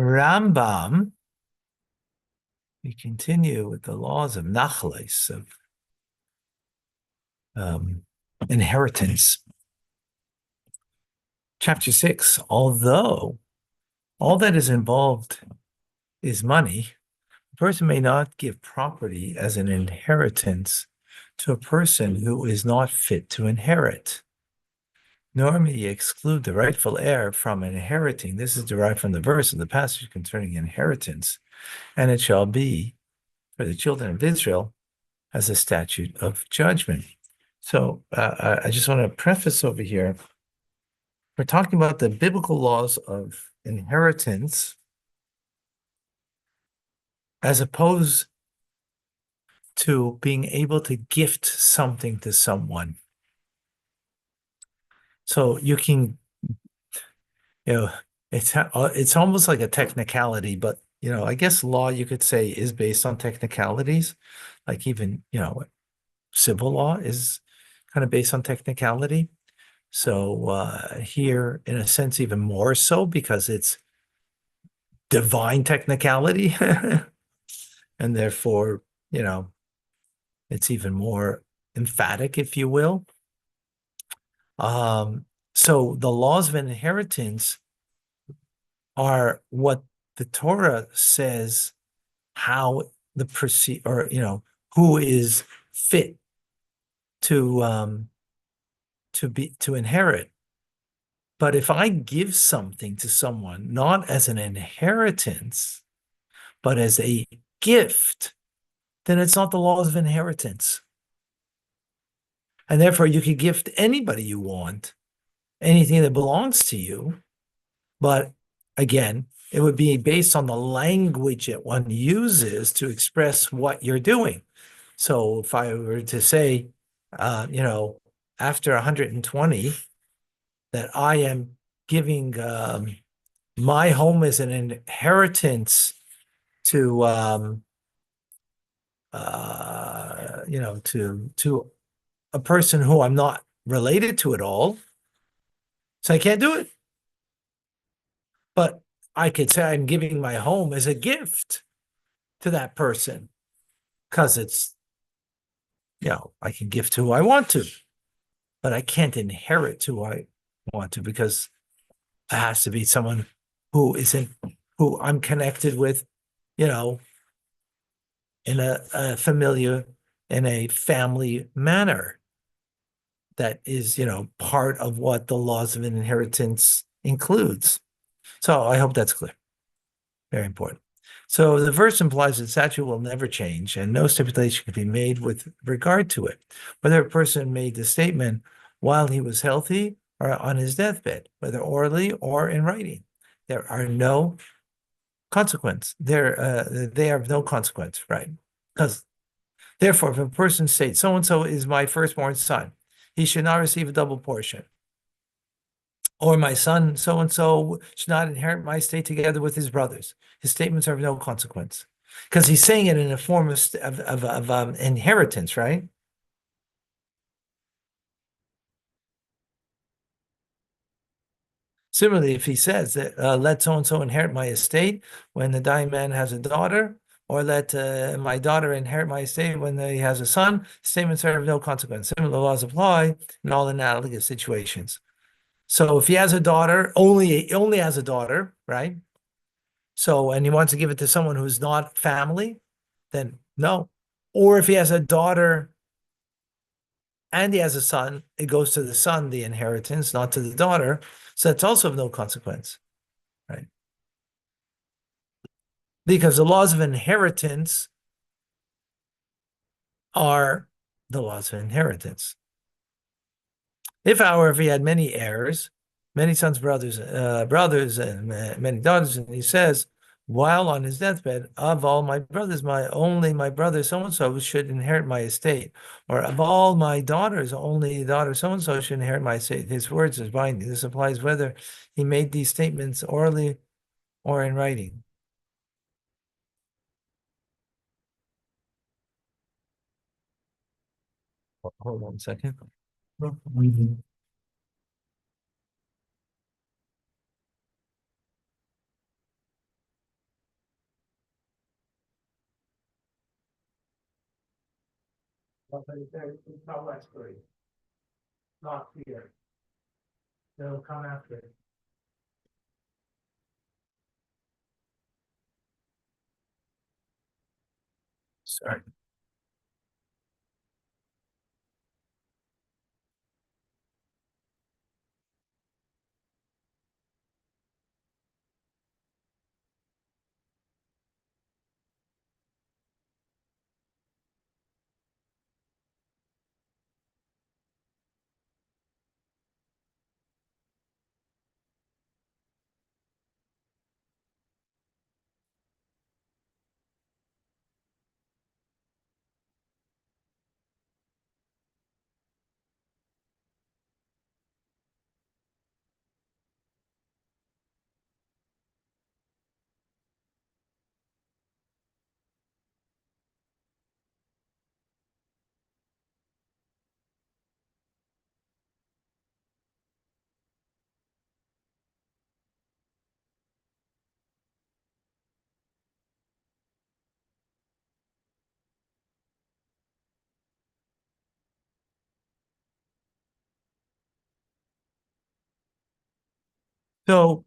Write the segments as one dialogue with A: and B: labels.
A: Rambam, we continue with the laws of nachles, of um, inheritance. Chapter 6, although all that is involved is money, a person may not give property as an inheritance to a person who is not fit to inherit, nor may he exclude the rightful heir from inheriting. This is derived from the verse of the passage concerning inheritance. And it shall be for the children of Israel as a statute of judgment. So I just want to preface over here. We're talking about the biblical laws of inheritance as opposed to being able to gift something to someone. So you can, it's almost like a technicality, but I guess law you could say is based on technicalities, like even civil law is kind of based on technicality. So here, in a sense, even more so because it's divine technicality, and therefore, it's even more emphatic, if you will. So the laws of inheritance are what the Torah says how the proceed, or who is fit to inherit. But if I give something to someone, not as an inheritance, but as a gift, then it's not the laws of inheritance. And therefore, you can gift anybody you want, anything that belongs to you. But again, it would be based on the language that one uses to express what you're doing. So if I were to say, after 120, that I am giving my home as an inheritance to to a person who I'm not related to at all, so I can't do it. But I could say I'm giving my home as a gift to that person because it's, I can gift who I want to, but I can't inherit who I want to because it has to be someone who I'm connected with, in a familiar, in a family manner. That is, part of what the laws of inheritance includes. So I hope that's clear. Very important. So the verse implies that statute will never change and no stipulation can be made with regard to it. Whether a person made the statement while he was healthy or on his deathbed, whether orally or in writing, there are no consequence. They have no consequence, right? Because therefore, if a person states, so-and-so is my firstborn son, he should not receive a double portion. Or my son, so-and-so, should not inherit my estate together with his brothers. His statements are of no consequence. Because he's saying it in a form of inheritance, right? Similarly, if he says that let so-and-so inherit my estate when the dying man has a daughter, or let my daughter inherit my estate when he has a son, statements are of no consequence. Similar laws apply in all analogous situations. So if he has a daughter, only has a daughter, right? So, and he wants to give it to someone who's not family, then no. Or if he has a daughter and he has a son, it goes to the son, the inheritance, not to the daughter. So that's also of no consequence, right? Because the laws of inheritance are the laws of inheritance. If, however, he had many heirs, many sons, brothers, and many daughters, and he says, while on his deathbed, of all my brothers, only my brother so-and-so should inherit my estate. Or of all my daughters, only daughter so-and-so should inherit my estate. His words is binding. This applies whether he made these statements orally or in writing. Hold on a second. But it's not less great, not fear. They'll come after it. Sorry. So,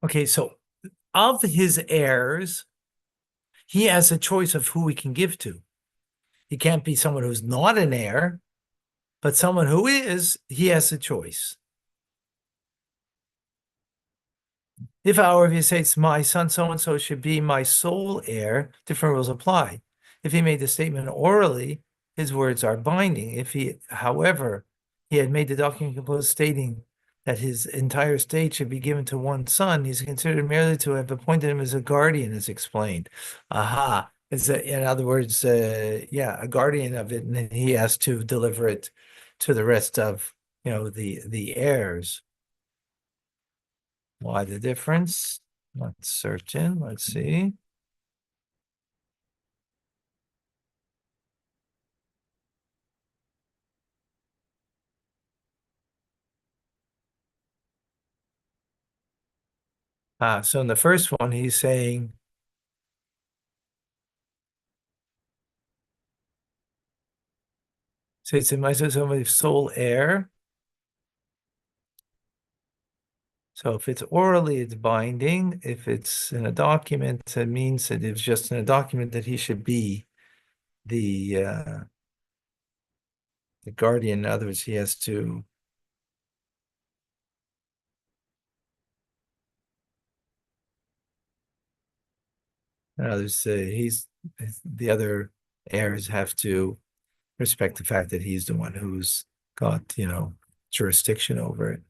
A: okay, so of his heirs, he has a choice of who he can give to. He can't be someone who's not an heir, but someone who is, he has a choice. If, however, he says, my son so and so should be my sole heir, different rules apply. If he made the statement orally, his words are binding. If he, however, he had made the document composed stating that his entire estate should be given to one son, he's considered merely to have appointed him as a guardian, as explained. Aha. In other words, yeah, a guardian of it, and then he has to deliver it to the rest of, the heirs. Why the difference? Not certain. Let's see. So in the first one, he's saying, so it's in my somebody's sole heir. So if it's orally, it's binding. If it's in a document, it means that it's just in a document that he should be the guardian. In other words, he has to, in other words, the other heirs have to respect the fact that he's the one who's got, jurisdiction over it.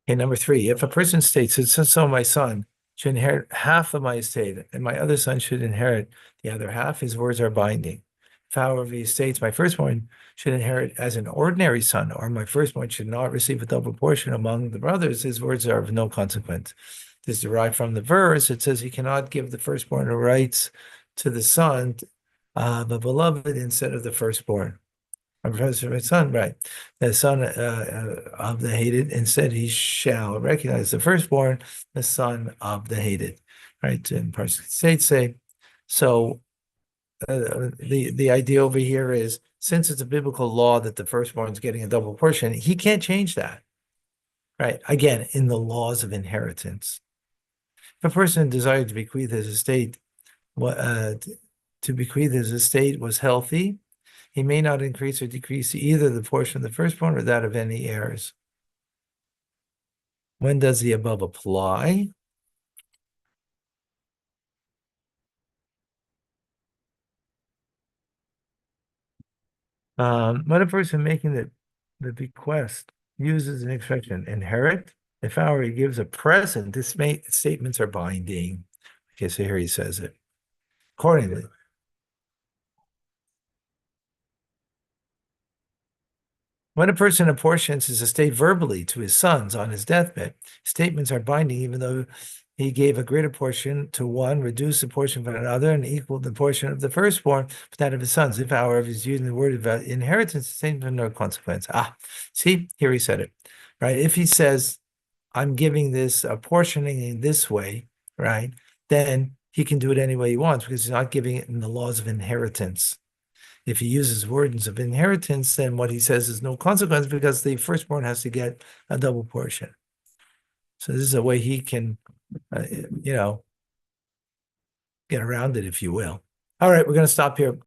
A: Okay, number three, if a person states, so my son should inherit half of my estate, and my other son should inherit the other half, his words are binding. If, however, he states, my firstborn should inherit as an ordinary son, or my firstborn should not receive a double portion among the brothers, his words are of no consequence. This is derived from the verse. It says he cannot give the firstborn rights to the son, the beloved, instead of the firstborn. My professor, my son, right? The son of the hated, instead he shall recognize the firstborn, the son of the hated, right? And parts of the state say, so the idea over here is, since it's a biblical law that the firstborn is getting a double portion, he can't change that, right? Again, in the laws of inheritance. If a person desired to bequeath his estate, to bequeath his estate was healthy, he may not increase or decrease either the portion of the firstborn or that of any heirs. When does the above apply? When a person making the bequest uses an expression, inherit, if however he gives a present, statements are binding. Okay, so here he says it. Accordingly, when a person apportions his estate verbally to his sons on his deathbed, statements are binding, even though he gave a greater portion to one, reduced the portion from another, and equaled the portion of the firstborn with that of his sons. If, however, he's using the word about inheritance, the same no consequence. See, here he said it, right? If he says, I'm giving this apportioning in this way, right? Then he can do it any way he wants because he's not giving it in the laws of inheritance. If he uses words of inheritance, then what he says is no consequence because the firstborn has to get a double portion. So this is a way he can, uh, you know, get around it, if you will. All right, we're going to stop here.